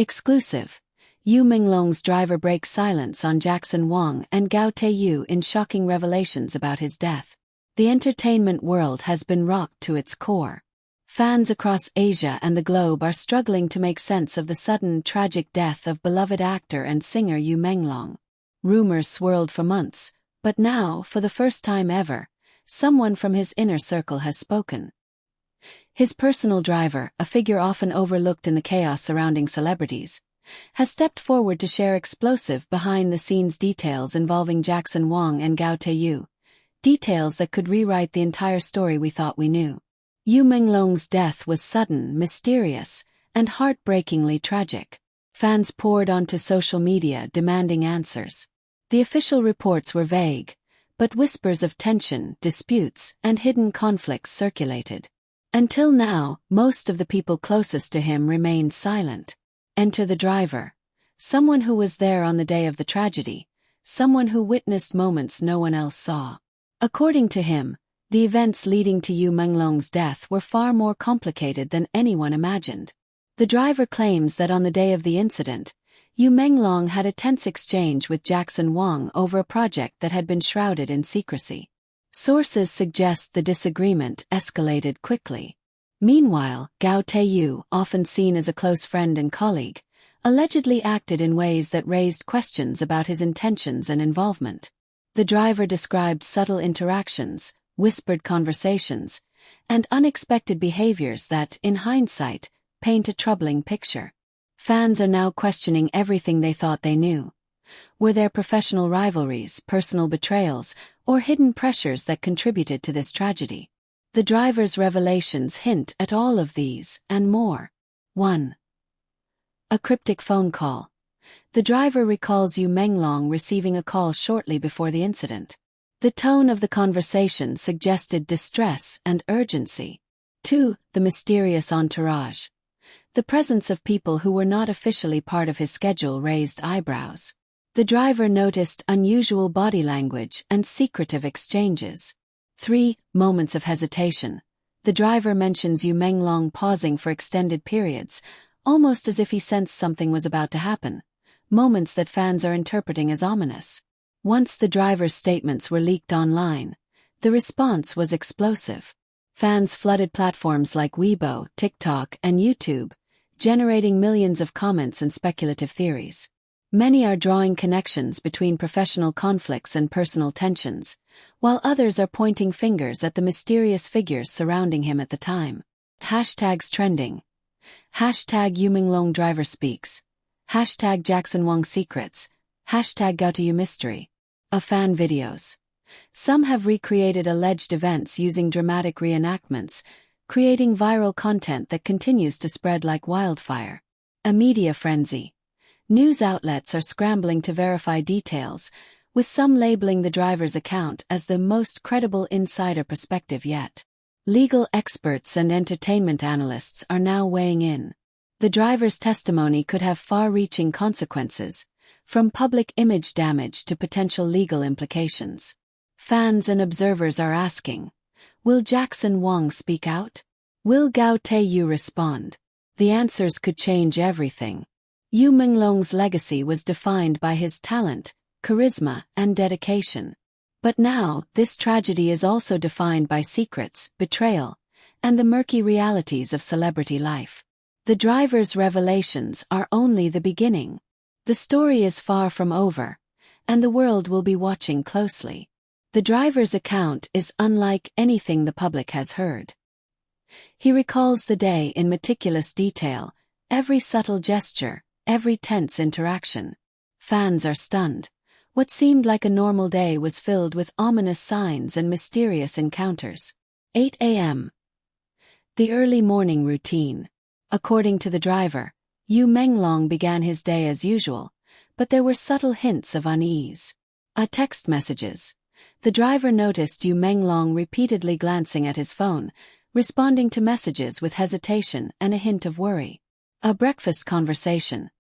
Exclusive. Yu Menglong's driver breaks silence on Jackson Wang and Gao Tae Yu in shocking revelations about his death. The entertainment world has been rocked to its core. Fans across Asia and the globe are struggling to make sense of the sudden, tragic death of beloved actor and singer Yu Menglong. Rumors swirled for months, but now, for the first time ever, someone from his inner circle has spoken. His personal driver, a figure often overlooked in the chaos surrounding celebrities, has stepped forward to share explosive behind-the-scenes details involving Jackson Wang and Gao Tae Yu, details that could rewrite the entire story we thought we knew. Yu Menglong's death was sudden, mysterious, and heartbreakingly tragic. Fans poured onto social media demanding answers. The official reports were vague, but whispers of tension, disputes, and hidden conflicts circulated. Until now, most of the people closest to him remained silent. Enter the driver, someone who was there on the day of the tragedy, someone who witnessed moments no one else saw. According to him, the events leading to Yu Menglong's death were far more complicated than anyone imagined. The driver claims that on the day of the incident, Yu Menglong had a tense exchange with Jackson Wang over a project that had been shrouded in secrecy. Sources suggest the disagreement escalated quickly. Meanwhile, Gao Tae Yu, often seen as a close friend and colleague, allegedly acted in ways that raised questions about his intentions and involvement. The driver described subtle interactions, whispered conversations, and unexpected behaviors that, in hindsight, paint a troubling picture. Fans are now questioning everything they thought they knew. Were there professional rivalries, personal betrayals, or hidden pressures that contributed to this tragedy? The driver's revelations hint at all of these, and more. 1. A cryptic phone call. The driver recalls Yu Menglong receiving a call shortly before the incident. The tone of the conversation suggested distress and urgency. 2. The mysterious entourage. The presence of people who were not officially part of his schedule raised eyebrows. The driver noticed unusual body language and secretive exchanges. 3. Moments of hesitation. The driver mentions Yu Menglong pausing for extended periods, almost as if he sensed something was about to happen. Moments that fans are interpreting as ominous. Once the driver's statements were leaked online, the response was explosive. Fans flooded platforms like Weibo, TikTok, and YouTube, generating millions of comments and speculative theories. Many are drawing connections between professional conflicts and personal tensions, while others are pointing fingers at the mysterious figures surrounding him at the time. Hashtags trending. Hashtag Yu Menglong driver speaks. Hashtag Jackson Wang secrets. Hashtag Gao Tae Yu mystery. Of fan videos. Some have recreated alleged events using dramatic reenactments, creating viral content that continues to spread like wildfire. A media frenzy. News outlets are scrambling to verify details, with some labeling the driver's account as the most credible insider perspective yet. Legal experts and entertainment analysts are now weighing in. The driver's testimony could have far-reaching consequences, from public image damage to potential legal implications. Fans and observers are asking, will Jackson Wang speak out? Will Gao Tae Yu respond? The answers could change everything. Yu Menglong's legacy was defined by his talent, charisma, and dedication. But now, this tragedy is also defined by secrets, betrayal, and the murky realities of celebrity life. The driver's revelations are only the beginning. The story is far from over, and the world will be watching closely. The driver's account is unlike anything the public has heard. He recalls the day in meticulous detail, every subtle gesture, every tense interaction. Fans are stunned. What seemed like a normal day was filled with ominous signs and mysterious encounters. 8 a.m. The early morning routine. According to the driver, Yu Menglong began his day as usual, but there were subtle hints of unease. Text messages. The driver noticed Yu Menglong repeatedly glancing at his phone, responding to messages with hesitation and a hint of worry. A breakfast conversation.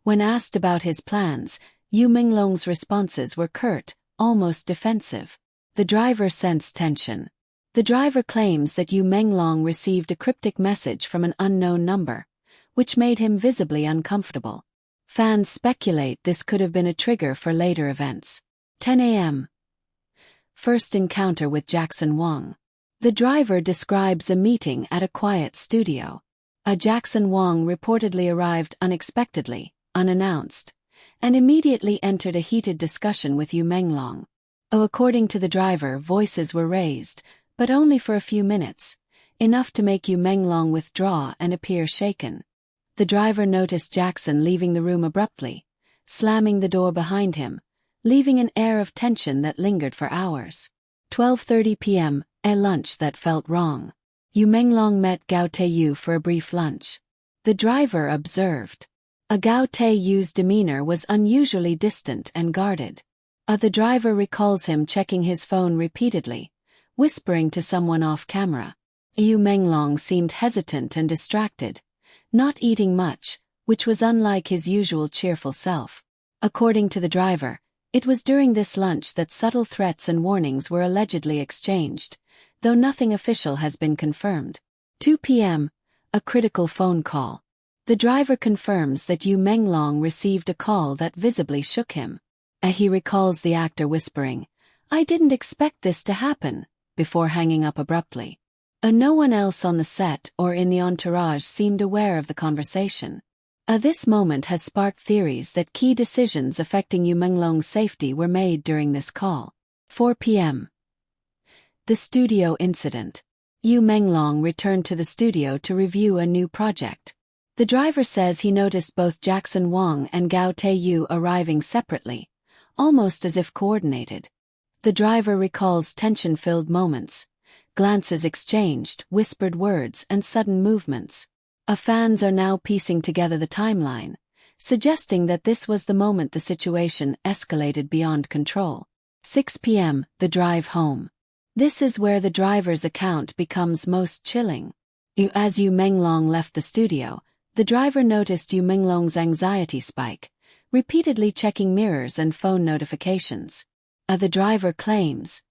When asked about his plans, Yu Menglong's responses were curt, almost defensive. The driver sensed tension. The driver claims that Yu Menglong received a cryptic message from an unknown number, which made him visibly uncomfortable. Fans speculate this could have been a trigger for later events. 10 a.m. First encounter with Jackson Wang. The driver describes a meeting at a quiet studio. Jackson Wang reportedly arrived unexpectedly, unannounced, and immediately entered a heated discussion with Yu Menglong. According to the driver, voices were raised, but only for a few minutes, enough to make Yu Menglong withdraw and appear shaken. The driver noticed Jackson leaving the room abruptly, slamming the door behind him, leaving an air of tension that lingered for hours. 12:30 p.m., a lunch that felt wrong. Yu Menglong met Gao Tae Yu for a brief lunch. The driver observed. Gao Tae Yu's demeanor was unusually distant and guarded. The driver recalls him checking his phone repeatedly, whispering to someone off camera. Yu Menglong seemed hesitant and distracted, not eating much, which was unlike his usual cheerful self. According to the driver, it was during this lunch that subtle threats and warnings were allegedly exchanged, though nothing official has been confirmed. 2 p.m., a critical phone call. The driver confirms that Yu Menglong received a call that visibly shook him. He recalls the actor whispering, "I didn't expect this to happen," before hanging up abruptly. No one else on the set or in the entourage seemed aware of the conversation. This moment has sparked theories that key decisions affecting Yu Menglong's safety were made during this call. 4 p.m. The studio incident. Yu Menglong returned to the studio to review a new project. The driver says he noticed both Jackson Wang and Gao Tae Yu arriving separately, almost as if coordinated. The driver recalls tension-filled moments, glances exchanged, whispered words, and sudden movements. Fans are now piecing together the timeline, suggesting that this was the moment the situation escalated beyond control. 6 p.m., the drive home. This is where the driver's account becomes most chilling. As Yu Menglong left the studio, the driver noticed Yu Menglong's anxiety spike, repeatedly checking mirrors and phone notifications. The driver claims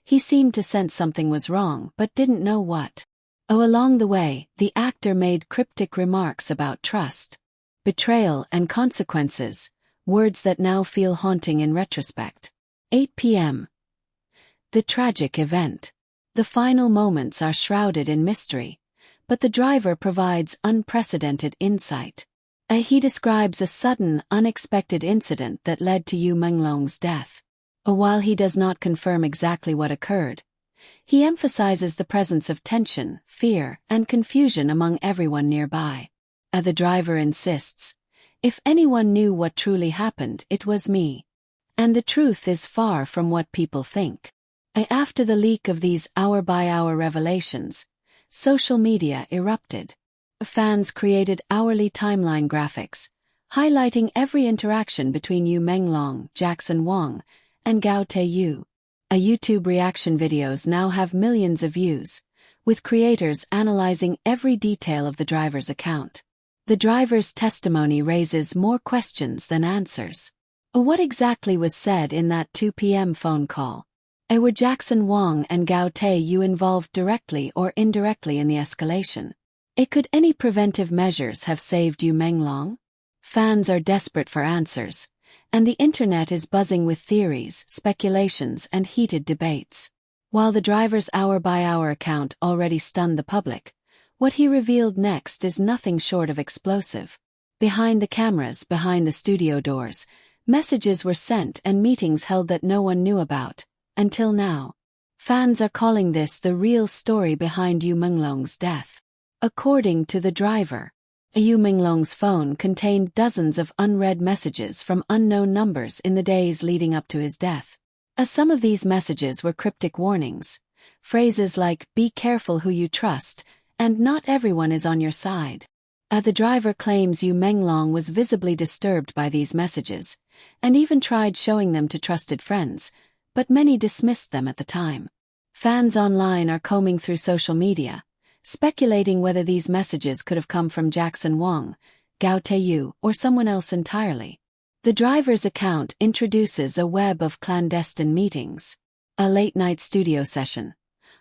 he seemed to sense something was wrong but didn't know what. Along the way, the actor made cryptic remarks about trust, betrayal, and consequences, words that now feel haunting in retrospect. 8 p.m. The tragic event. The final moments are shrouded in mystery, but the driver provides unprecedented insight. He describes a sudden, unexpected incident that led to Yu Menglong's death. While he does not confirm exactly what occurred, he emphasizes the presence of tension, fear, and confusion among everyone nearby. The driver insists, "If anyone knew what truly happened, it was me. And the truth is far from what people think." After the leak of these hour-by-hour revelations, social media erupted. Fans created hourly timeline graphics, highlighting every interaction between Yu Menglong, Jackson Wang, and Gao Tae Yu. YouTube reaction videos now have millions of views, with creators analyzing every detail of the driver's account. The driver's testimony raises more questions than answers. What exactly was said in that 2 p.m. phone call? Were Jackson Wang and Gao Tae Yu involved directly or indirectly in the escalation? Could any preventive measures have saved Yu Menglong? Fans are desperate for answers, and the internet is buzzing with theories, speculations, and heated debates. While the driver's hour-by-hour account already stunned the public, what he revealed next is nothing short of explosive. Behind the cameras, behind the studio doors, messages were sent and meetings held that no one knew about, until now. Fans are calling this the real story behind Yu Menglong's death. According to the driver, Yu Menglong's phone contained dozens of unread messages from unknown numbers in the days leading up to his death. Some of these messages were cryptic warnings, phrases like "be careful who you trust" and "not everyone is on your side." The driver claims Yu Menglong was visibly disturbed by these messages, and even tried showing them to trusted friends, but many dismissed them at the time. Fans online are combing through social media, speculating whether these messages could have come from Jackson Wang, Gao Tae Yu, or someone else entirely. The driver's account introduces a web of clandestine meetings. A late-night studio session.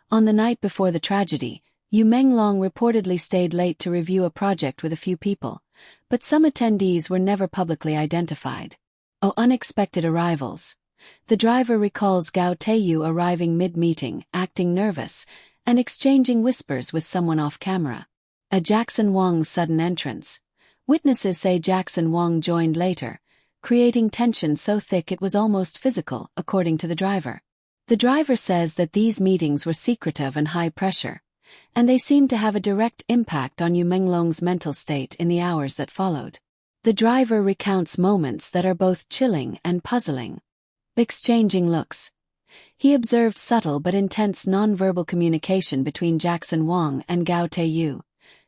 On the night before the tragedy, Yu Menglong reportedly stayed late to review a project with a few people, but some attendees were never publicly identified. Unexpected arrivals. The driver recalls Gao Tae Yu arriving mid-meeting, acting nervous, and exchanging whispers with someone off-camera. Jackson Wang's sudden entrance. Witnesses say Jackson Wang joined later, creating tension so thick it was almost physical, according to the driver. The driver says that these meetings were secretive and high pressure, and they seemed to have a direct impact on Yu Menglong's mental state in the hours that followed. The driver recounts moments that are both chilling and puzzling. Exchanging looks. He observed subtle but intense nonverbal communication between Jackson Wang and Gao Tae Yu,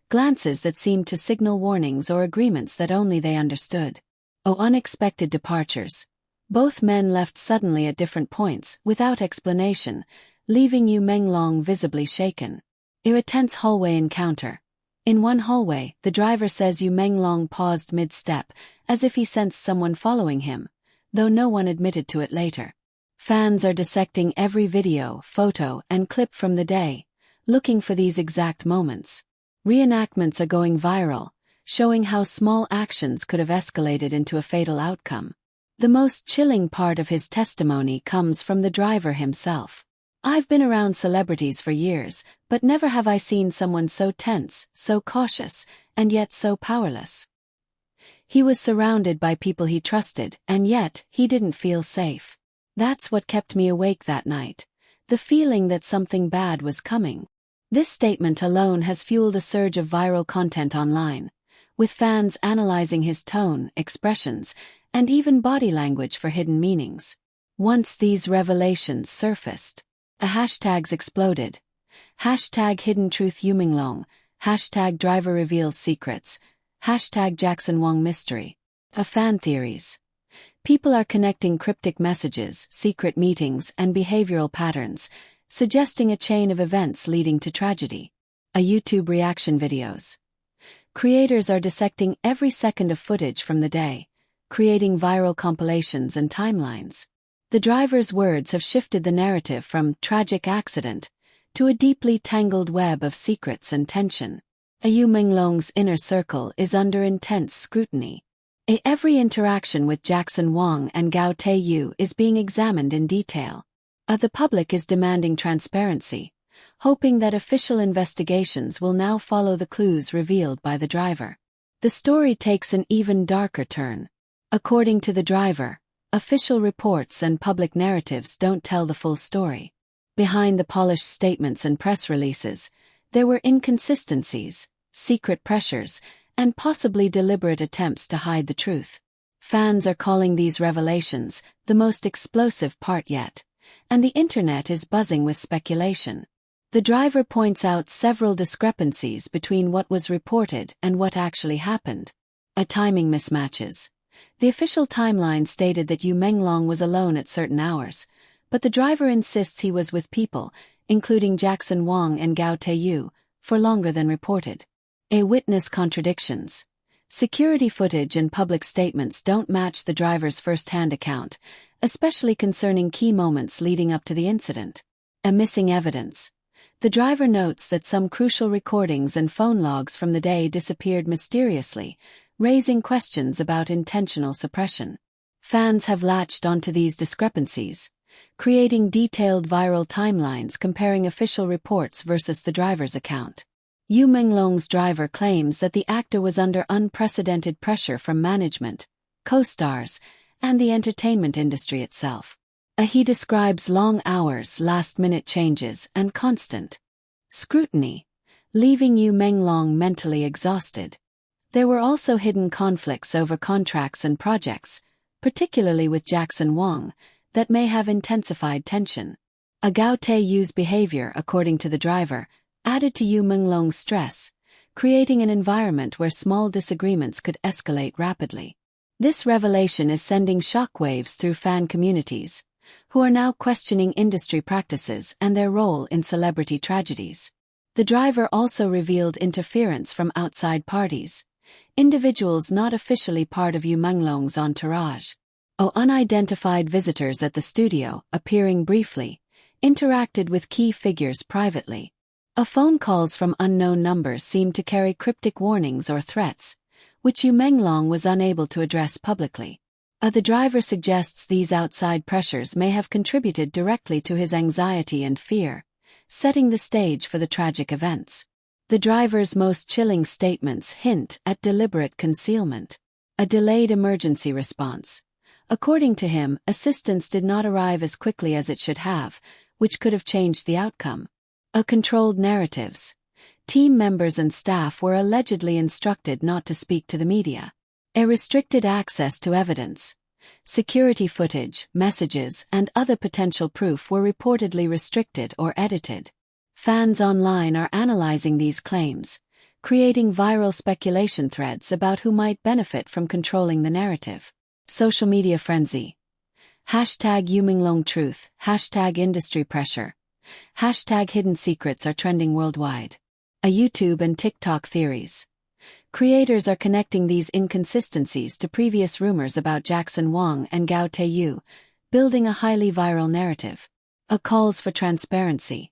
glances that seemed to signal warnings or agreements that only they understood. Unexpected departures. Both men left suddenly at different points, without explanation, leaving Yu Menglong visibly shaken. A tense hallway encounter. In one hallway, the driver says Yu Menglong paused mid-step, as if he sensed someone following him, though no one admitted to it later. Fans are dissecting every video, photo, and clip from the day, looking for these exact moments. Reenactments are going viral, showing how small actions could have escalated into a fatal outcome. The most chilling part of his testimony comes from the driver himself. "I've been around celebrities for years, but never have I seen someone so tense, so cautious, and yet so powerless. He was surrounded by people he trusted, and yet he didn't feel safe. That's what kept me awake that night. The feeling that something bad was coming." This statement alone has fueled a surge of viral content online, with fans analyzing his tone, expressions, and even body language for hidden meanings. Once these revelations surfaced, hashtags exploded. Hashtag Hidden Truth Yu Menglong, hashtag Driver Reveals Secrets, hashtag Jackson Wang Mystery. Fan theories. People are connecting cryptic messages, secret meetings, and behavioral patterns, suggesting a chain of events leading to tragedy. YouTube reaction videos. Creators are dissecting every second of footage from the day, creating viral compilations and timelines. The driver's words have shifted the narrative from tragic accident to a deeply tangled web of secrets and tension. Yu Menglong's inner circle is under intense scrutiny. Every interaction with Jackson Wang and Gao Tae Yu is being examined in detail. The public is demanding transparency, hoping that official investigations will now follow the clues revealed by the driver. The story takes an even darker turn. According to the driver, official reports and public narratives don't tell the full story. Behind the polished statements and press releases, there were inconsistencies, secret pressures, and possibly deliberate attempts to hide the truth. Fans are calling these revelations the most explosive part yet, and the internet is buzzing with speculation. The driver points out several discrepancies between what was reported and what actually happened. Timing mismatches. The official timeline stated that Yu Menglong was alone at certain hours, but the driver insists he was with people, including Jackson Wang and Gao Tae Yu, for longer than reported. Witness contradictions. Security footage and public statements don't match the driver's first-hand account, especially concerning key moments leading up to the incident. Missing evidence. The driver notes that some crucial recordings and phone logs from the day disappeared mysteriously, raising questions about intentional suppression. Fans have latched onto these discrepancies, creating detailed viral timelines comparing official reports versus the driver's account. Yu Menglong's driver claims that the actor was under unprecedented pressure from management, co-stars, and the entertainment industry itself. He describes long hours, last-minute changes, and constant scrutiny, leaving Yu Menglong mentally exhausted. There were also hidden conflicts over contracts and projects, particularly with Jackson Wang, that may have intensified tension. Gao Tae Yu's behavior, according to the driver, added to Yu Menglong's stress, creating an environment where small disagreements could escalate rapidly. This revelation is sending shockwaves through fan communities, who are now questioning industry practices and their role in celebrity tragedies. The driver also revealed interference from outside parties, individuals not officially part of Yu Menglong's entourage. Unidentified visitors at the studio, appearing briefly, interacted with key figures privately. Phone calls from unknown numbers seemed to carry cryptic warnings or threats, which Yu Menglong was unable to address publicly. The driver suggests these outside pressures may have contributed directly to his anxiety and fear, setting the stage for the tragic events. The driver's most chilling statements hint at deliberate concealment. A delayed emergency response. According to him, assistance did not arrive as quickly as it should have, which could have changed the outcome. Controlled narratives. Team members and staff were allegedly instructed not to speak to the media. Restricted access to evidence. Security footage, messages, and other potential proof were reportedly restricted or edited. Fans online are analyzing these claims, creating viral speculation threads about who might benefit from controlling the narrative. Social media frenzy. Hashtag Yu Menglong truth, hashtag industry pressure. Hashtag hidden secrets are trending worldwide. YouTube and TikTok theories. Creators are connecting these inconsistencies to previous rumors about Jackson Wang and Gao Tae Yu, building a highly viral narrative. Calls for transparency.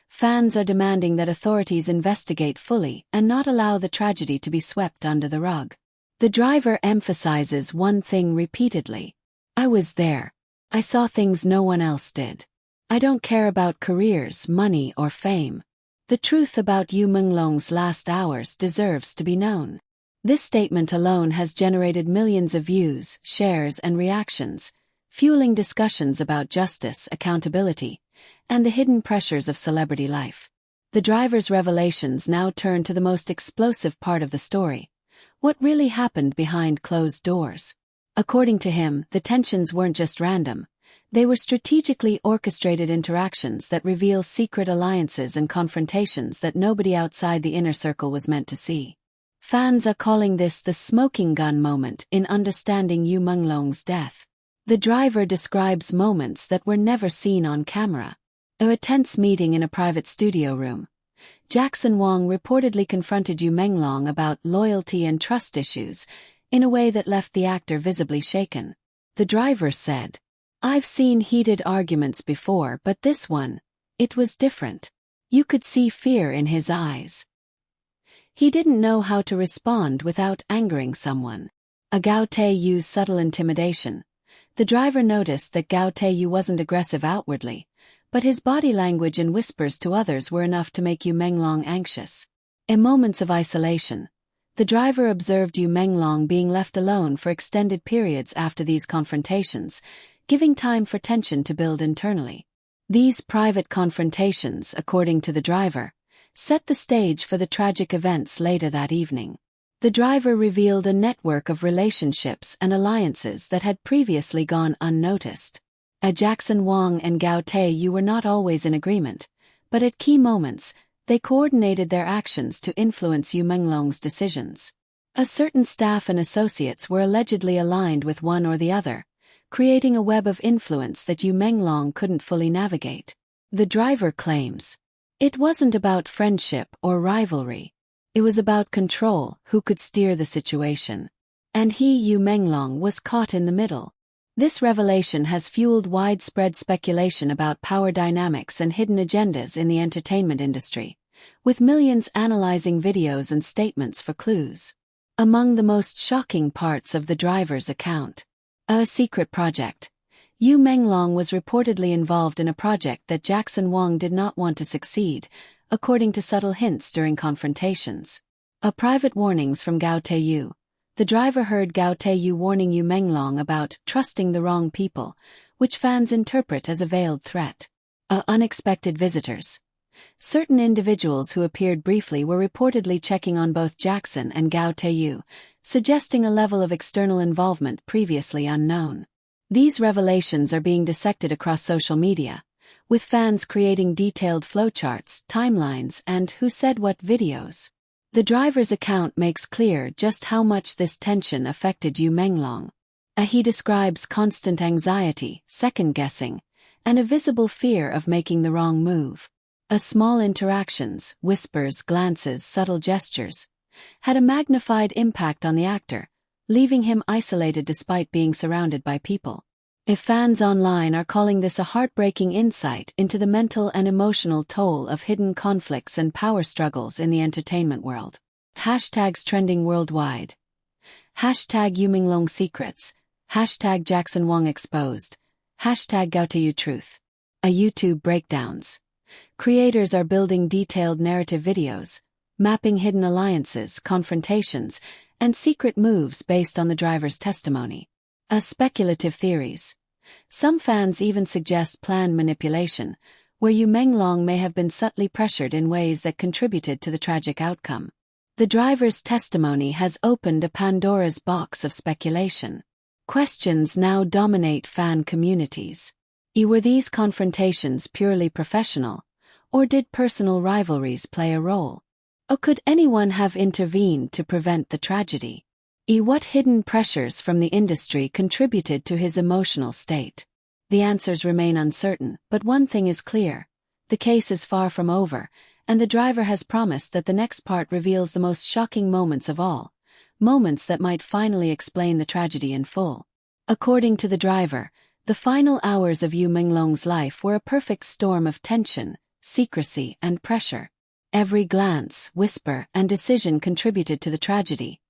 Fans are demanding that authorities investigate fully and not allow the tragedy to be swept under the rug. The driver emphasizes one thing repeatedly. I was there. I saw things no one else did. I don't care about careers, money, or fame. The truth about Yu Menglong's last hours deserves to be known. This statement alone has generated millions of views, shares, and reactions, fueling discussions about justice, accountability, and the hidden pressures of celebrity life. The driver's revelations now turn to the most explosive part of the story. What really happened behind closed doors? According to him, the tensions weren't just random. They were strategically orchestrated interactions that reveal secret alliances and confrontations that nobody outside the inner circle was meant to see. Fans are calling this the smoking gun moment in understanding Yu Menglong's death. The driver describes moments that were never seen on camera. A tense meeting in a private studio room. Jackson Wang reportedly confronted Yu Menglong about loyalty and trust issues in a way that left the actor visibly shaken. The driver said, "I've seen heated arguments before, but this one, it was different. You could see fear in his eyes." He didn't know how to respond without angering someone. Gao Tae Yu's subtle intimidation. The driver noticed that Gao Tae Yu wasn't aggressive outwardly, but his body language and whispers to others were enough to make Yu Menglong anxious. In moments of isolation, the driver observed Yu Menglong being left alone for extended periods after these confrontations, giving time for tension to build internally. These private confrontations, according to the driver, set the stage for the tragic events later that evening. The driver revealed a network of relationships and alliances that had previously gone unnoticed. Jackson Wang and Gao Tae Yu were not always in agreement, but at key moments, they coordinated their actions to influence Yu Menglong's decisions. Certain staff and associates were allegedly aligned with one or the other, creating a web of influence that Yu Menglong couldn't fully navigate. The driver claims, "It wasn't about friendship or rivalry. It was about control, who could steer the situation. And he, Yu Menglong, was caught in the middle." This revelation has fueled widespread speculation about power dynamics and hidden agendas in the entertainment industry, with millions analyzing videos and statements for clues. Among the most shocking parts of the driver's account, a secret project. Yu Menglong was reportedly involved in a project that Jackson Wang did not want to succeed, according to subtle hints during confrontations. Private warnings from Gao Tae Yu. The driver heard Gao Tae Yu warning Yu Menglong about trusting the wrong people, which fans interpret as a veiled threat. Unexpected visitors. Certain individuals who appeared briefly were reportedly checking on both Jackson and Gao Tae Yu, suggesting a level of external involvement previously unknown. These revelations are being dissected across social media, with fans creating detailed flowcharts, timelines, and who said what videos. The driver's account makes clear just how much this tension affected Yu Menglong. He describes constant anxiety, second-guessing, and a visible fear of making the wrong move. Small interactions, whispers, glances, subtle gestures, had a magnified impact on the actor, leaving him isolated despite being surrounded by people. If fans online are calling this a heartbreaking insight into the mental and emotional toll of hidden conflicts and power struggles in the entertainment world. Hashtags trending worldwide. Hashtag Yu Menglong secrets. Hashtag Jackson Wang exposed. Hashtag Gao Tae Yu truth. A YouTube breakdowns. Creators are building detailed narrative videos, mapping hidden alliances, confrontations, and secret moves based on the driver's testimony. Speculative theories. Some fans even suggest planned manipulation, where Yu Menglong may have been subtly pressured in ways that contributed to the tragic outcome. The driver's testimony has opened a Pandora's box of speculation. Questions now dominate fan communities. Were these confrontations purely professional, or did personal rivalries play a role? Or could anyone have intervened to prevent the tragedy? What hidden pressures from the industry contributed to his emotional state? The answers remain uncertain, but one thing is clear. The case is far from over, and the driver has promised that the next part reveals the most shocking moments of all, moments that might finally explain the tragedy in full. According to the driver, the final hours of Yu Menglong's life were a perfect storm of tension, secrecy, and pressure. Every glance, whisper, and decision contributed to the tragedy.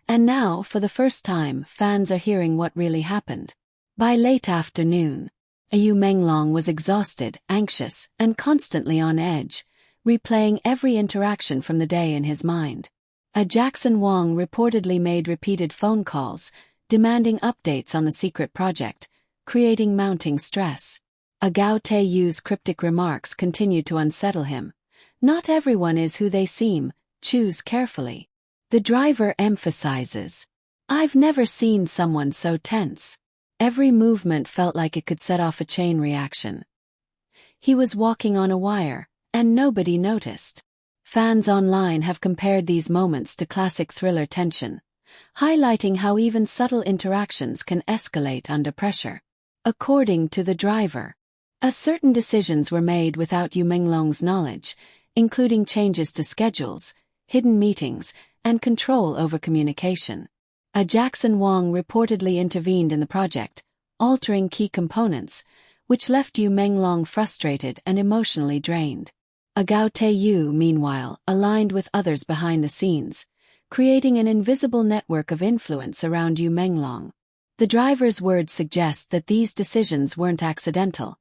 And now, for the first time, fans are hearing what really happened. By late afternoon, Yu Menglong was exhausted, anxious, and constantly on edge, replaying every interaction from the day in his mind. Jackson Wang reportedly made repeated phone calls, demanding updates on the secret project, creating mounting stress. Gao Tae Yu's cryptic remarks continued to unsettle him. Not everyone is who they seem, choose carefully. The driver emphasizes, "I've never seen someone so tense." Every movement felt like it could set off a chain reaction. He was walking on a wire, and nobody noticed. Fans online have compared these moments to classic thriller tension, highlighting how even subtle interactions can escalate under pressure. According to the driver, certain decisions were made without Yu Menglong's knowledge, including changes to schedules, hidden meetings, and control over communication. Jackson Wang reportedly intervened in the project, altering key components, which left Yu Menglong frustrated and emotionally drained. Gao Tae Yu, meanwhile, aligned with others behind the scenes, creating an invisible network of influence around Yu Menglong. The driver's words suggest that these decisions weren't accidental.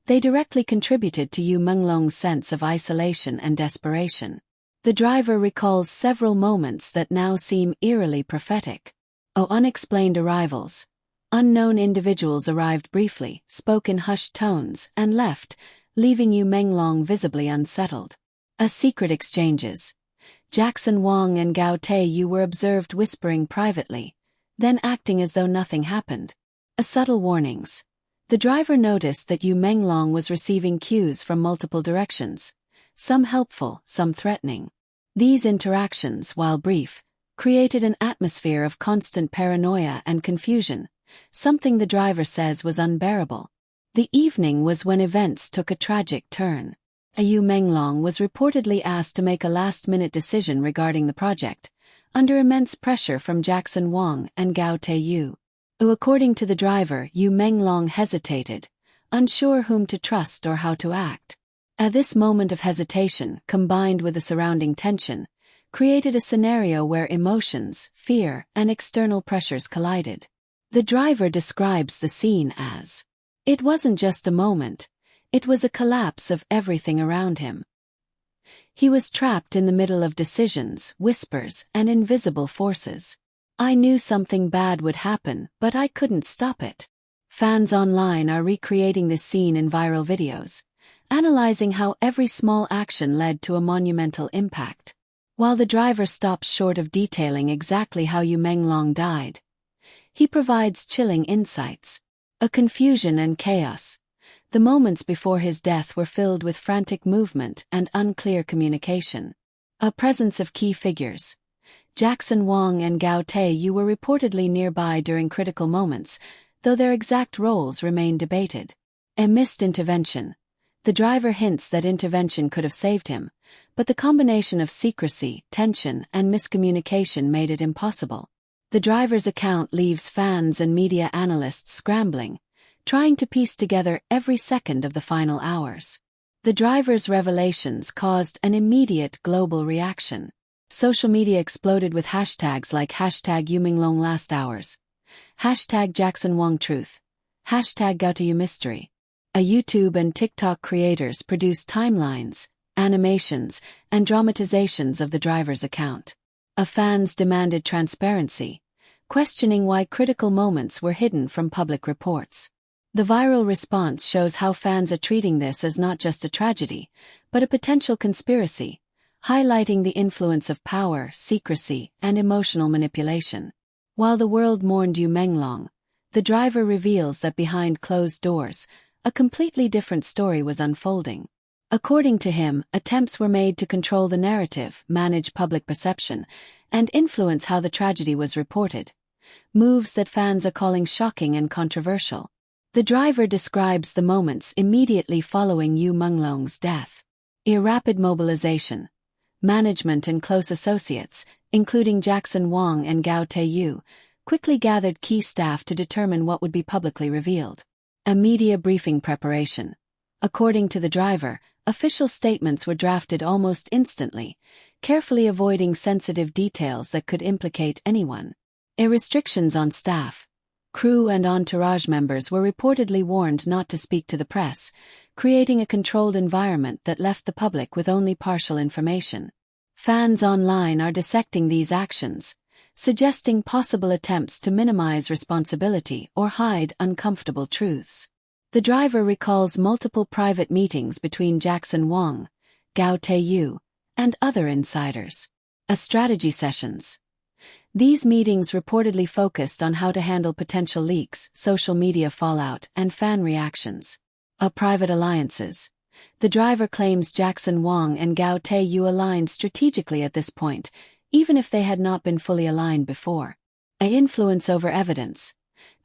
They directly contributed to Yu Menglong's sense of isolation and desperation. The driver recalls several moments that now seem eerily prophetic. Unexplained arrivals. Unknown individuals arrived briefly, spoke in hushed tones, and left, leaving Yu Menglong visibly unsettled. Secret exchanges. Jackson Wang and Gao Tae Yu were observed whispering privately, then acting as though nothing happened. Subtle warnings. The driver noticed that Yu Menglong was receiving cues from multiple directions, some helpful, some threatening. These interactions, while brief, created an atmosphere of constant paranoia and confusion, something the driver says was unbearable. The evening was when events took a tragic turn. Yu Menglong was reportedly asked to make a last-minute decision regarding the project, under immense pressure from Jackson Wang and Gao Tae Yu. According to the driver, Yu Menglong hesitated, unsure whom to trust or how to act. This moment of hesitation, combined with the surrounding tension, created a scenario where emotions, fear, and external pressures collided. The driver describes the scene as, "It wasn't just a moment, it was a collapse of everything around him." He was trapped in the middle of decisions, whispers, and invisible forces. "I knew something bad would happen, but I couldn't stop it." Fans online are recreating this scene in viral videos, analyzing how every small action led to a monumental impact. While the driver stops short of detailing exactly how Yu Menglong died, he provides chilling insights. Confusion and chaos. The moments before his death were filled with frantic movement and unclear communication. Presence of key figures. Jackson Wang and Gao Tae Yu were reportedly nearby during critical moments, though their exact roles remain debated. Missed intervention. The driver hints that intervention could have saved him, but the combination of secrecy, tension, and miscommunication made it impossible. The driver's account leaves fans and media analysts scrambling, trying to piece together every second of the final hours. The driver's revelations caused an immediate global reaction. Social media exploded with hashtags like #Yu Menglong last hours, #Jackson Wang truth, #Gao Tae Yu mystery. YouTube and TikTok creators produced timelines, animations, and dramatizations of the driver's account. Fans demanded transparency, questioning why critical moments were hidden from public reports. The viral response shows how fans are treating this as not just a tragedy, but a potential conspiracy, highlighting the influence of power, secrecy, and emotional manipulation. While the world mourned Yu Menglong, the driver reveals that behind closed doors, a completely different story was unfolding. According to him, attempts were made to control the narrative, manage public perception, and influence how the tragedy was reported. Moves that fans are calling shocking and controversial. The driver describes the moments immediately following Yu Menglong's death. A rapid mobilization. Management and close associates, including Jackson Wang and Gao Tae Yu, quickly gathered key staff to determine what would be publicly revealed. A media briefing preparation. According to the driver, official statements were drafted almost instantly, carefully avoiding sensitive details that could implicate anyone. Restrictions on staff. Crew and entourage members were reportedly warned not to speak to the press, creating a controlled environment that left the public with only partial information. Fans online are dissecting these actions, suggesting possible attempts to minimize responsibility or hide uncomfortable truths. The driver recalls multiple private meetings between Jackson Wang, Gao Tae Yu, and other insiders. Strategy sessions. These meetings reportedly focused on how to handle potential leaks, social media fallout, and fan reactions. Private alliances. The driver claims Jackson Wang and Gao Tae Yu aligned strategically at this point, even if they had not been fully aligned before. Influence over evidence.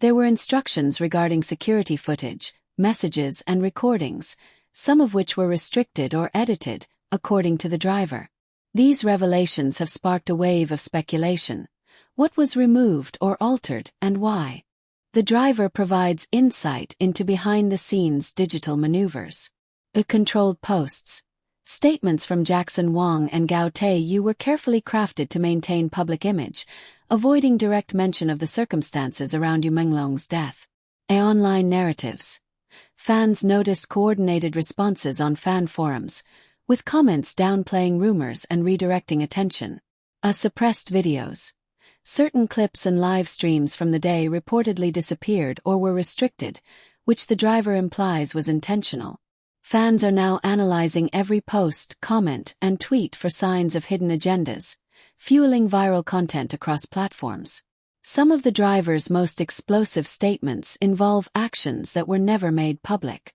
There were instructions regarding security footage, messages, and recordings, some of which were restricted or edited, according to the driver. These revelations have sparked a wave of speculation. What was removed or altered, and why? The driver provides insight into behind-the-scenes digital maneuvers. Controlled posts. Statements from Jackson Wang and Gao Tae Yu were carefully crafted to maintain public image, avoiding direct mention of the circumstances around Yu Menglong's death. Online narratives. Fans noticed coordinated responses on fan forums, with comments downplaying rumors and redirecting attention. Suppressed videos. Certain clips and live streams from the day reportedly disappeared or were restricted, which the driver implies was intentional. Fans are now analyzing every post, comment, and tweet for signs of hidden agendas, fueling viral content across platforms. Some of the driver's most explosive statements involve actions that were never made public.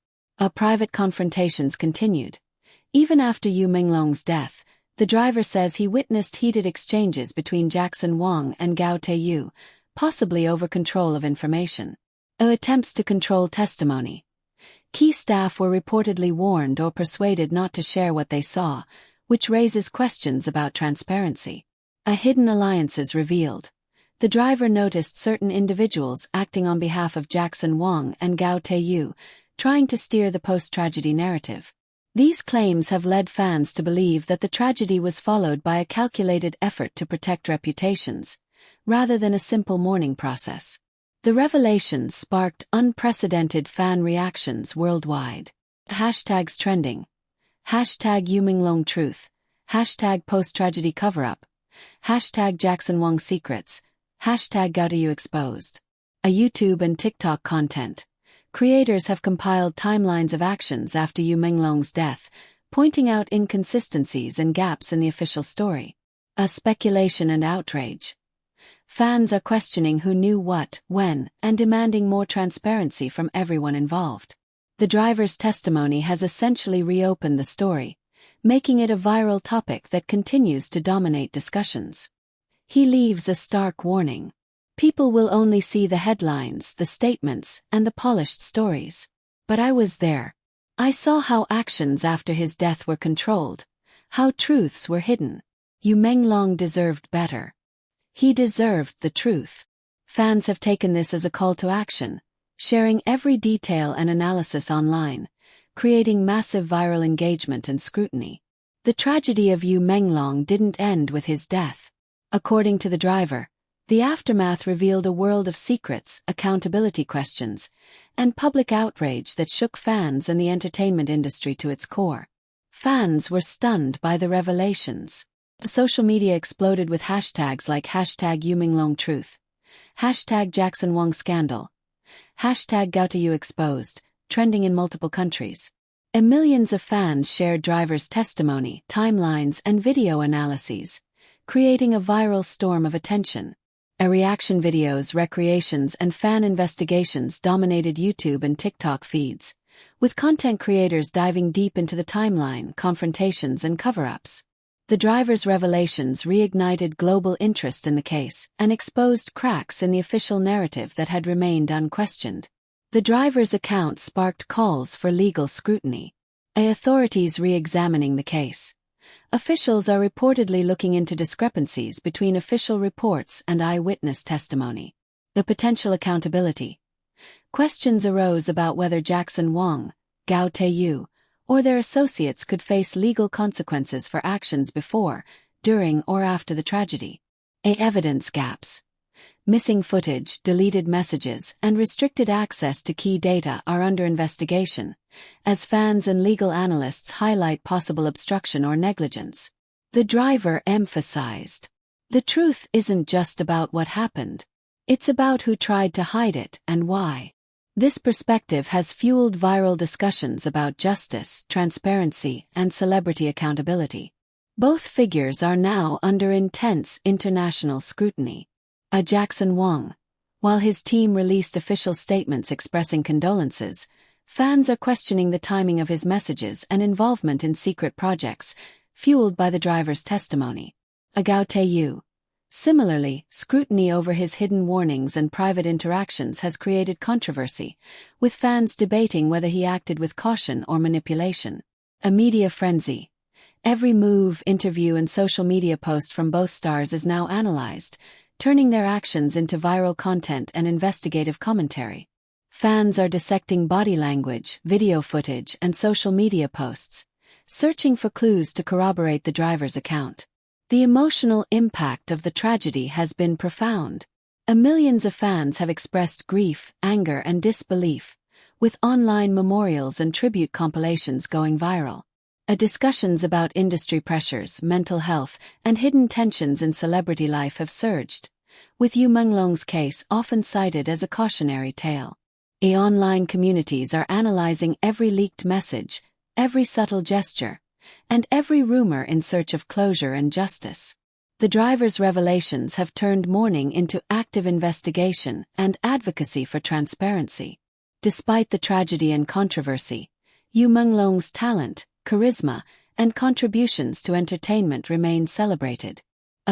Private confrontations continued. Even after Yu Menglong's death, the driver says he witnessed heated exchanges between Jackson Wang and Gao Tae Yu, possibly over control of information. Attempts to control testimony. Key staff were reportedly warned or persuaded not to share what they saw, which raises questions about transparency. Hidden alliances revealed. The driver noticed certain individuals acting on behalf of Jackson Wang and Gao Tae Yu, trying to steer the post-tragedy narrative. These claims have led fans to believe that the tragedy was followed by a calculated effort to protect reputations, rather than a simple mourning process. The revelations sparked unprecedented fan reactions worldwide. Hashtags trending. #Yu Menglong truth, #post-tragedy cover-up, #Jackson Wang secrets, #Gao Tae Yu exposed. YouTube and TikTok content. Creators have compiled timelines of actions after Yu Menglong's death, pointing out inconsistencies and gaps in the official story. Speculation and outrage. Fans are questioning who knew what, when, and demanding more transparency from everyone involved. The driver's testimony has essentially reopened the story, making it a viral topic that continues to dominate discussions. He leaves a stark warning. People will only see the headlines, the statements, and the polished stories. But I was there. I saw how actions after his death were controlled, how truths were hidden. Yu Menglong deserved better. He deserved the truth. Fans have taken this as a call to action, sharing every detail and analysis online, creating massive viral engagement and scrutiny. The tragedy of Yu Menglong didn't end with his death. According to the driver, the aftermath revealed a world of secrets, accountability questions, and public outrage that shook fans and the entertainment industry to its core. Fans were stunned by the revelations. Social media exploded with hashtags like #YouMenglongTruth, #JacksonWang #Gao Tae Yu exposed, trending in multiple countries. And millions of fans shared drivers' testimony, timelines, and video analyses, creating a viral storm of attention. Reaction videos, recreations, and fan investigations dominated YouTube and TikTok feeds, with content creators diving deep into the timeline, confrontations, and cover-ups. The driver's revelations reignited global interest in the case and exposed cracks in the official narrative that had remained unquestioned. The driver's account sparked calls for legal scrutiny. Authorities re-examining the case. Officials are reportedly looking into discrepancies between official reports and eyewitness testimony. The potential accountability. Questions arose about whether Jackson Wang, Gao Tae Yu, or their associates could face legal consequences for actions before, during, or after the tragedy. Evidence gaps. Missing footage, deleted messages, and restricted access to key data are under investigation, as fans and legal analysts highlight possible obstruction or negligence. The driver emphasized, "The truth isn't just about what happened. It's about who tried to hide it and why." This perspective has fueled viral discussions about justice, transparency, and celebrity accountability. Both figures are now under intense international scrutiny. Jackson Wang. While his team released official statements expressing condolences, fans are questioning the timing of his messages and involvement in secret projects, fueled by the driver's testimony. Gao Tae Yu. Similarly, scrutiny over his hidden warnings and private interactions has created controversy, with fans debating whether he acted with caution or manipulation. A media frenzy. Every move, interview, and social media post from both stars is now analyzed, turning their actions into viral content and investigative commentary. Fans are dissecting body language, video footage, and social media posts, searching for clues to corroborate the driver's account. The emotional impact of the tragedy has been profound. Millions of fans have expressed grief, anger, and disbelief, with online memorials and tribute compilations going viral. Discussions about industry pressures, mental health, and hidden tensions in celebrity life have surged, with Yu Menglong's case often cited as a cautionary tale. Online communities are analyzing every leaked message, every subtle gesture, and every rumor in search of closure and justice. The driver's revelations have turned mourning into active investigation and advocacy for transparency. Despite the tragedy and controversy, Yu Menglong's talent, charisma, and contributions to entertainment remain celebrated.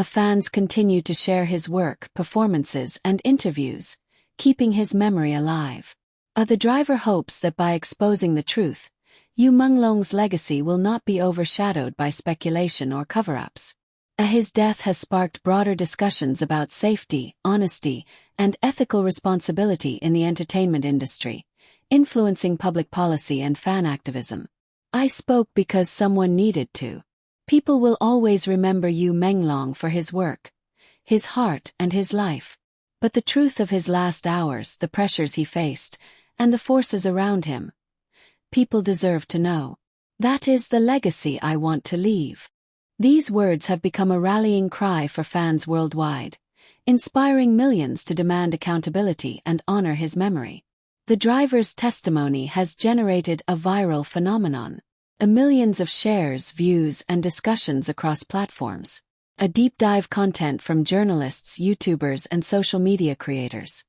Fans continue to share his work, performances, and interviews, keeping his memory alive. The driver hopes that by exposing the truth, Yu Menglong's legacy will not be overshadowed by speculation or cover-ups. His death has sparked broader discussions about safety, honesty, and ethical responsibility in the entertainment industry, influencing public policy and fan activism. "I spoke because someone needed to." People will always remember Yu Menglong for his work, his heart, and his life. But the truth of his last hours, the pressures he faced, and the forces around him, people deserve to know. That is the legacy I want to leave. These words have become a rallying cry for fans worldwide, inspiring millions to demand accountability and honor his memory. The driver's testimony has generated a viral phenomenon. Millions of shares, views, and discussions across platforms. Deep dive content from journalists, YouTubers, and social media creators.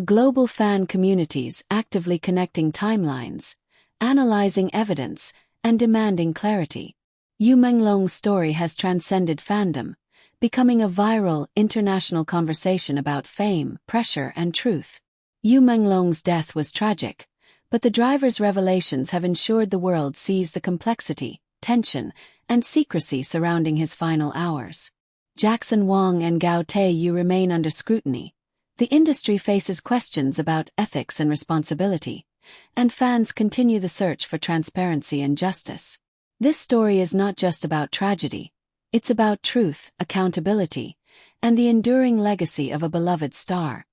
Global fan communities actively connecting timelines, analyzing evidence, and demanding clarity. Yu Menglong's story has transcended fandom, becoming a viral, international conversation about fame, pressure, and truth. Yu Menglong's death was tragic, but the driver's revelations have ensured the world sees the complexity, tension, and secrecy surrounding his final hours. Jackson Wang and Gao Tae Yu remain under scrutiny, The industry faces questions about ethics and responsibility, and fans continue the search for transparency and justice. This story is not just about tragedy, it's about truth, accountability, and the enduring legacy of a beloved star.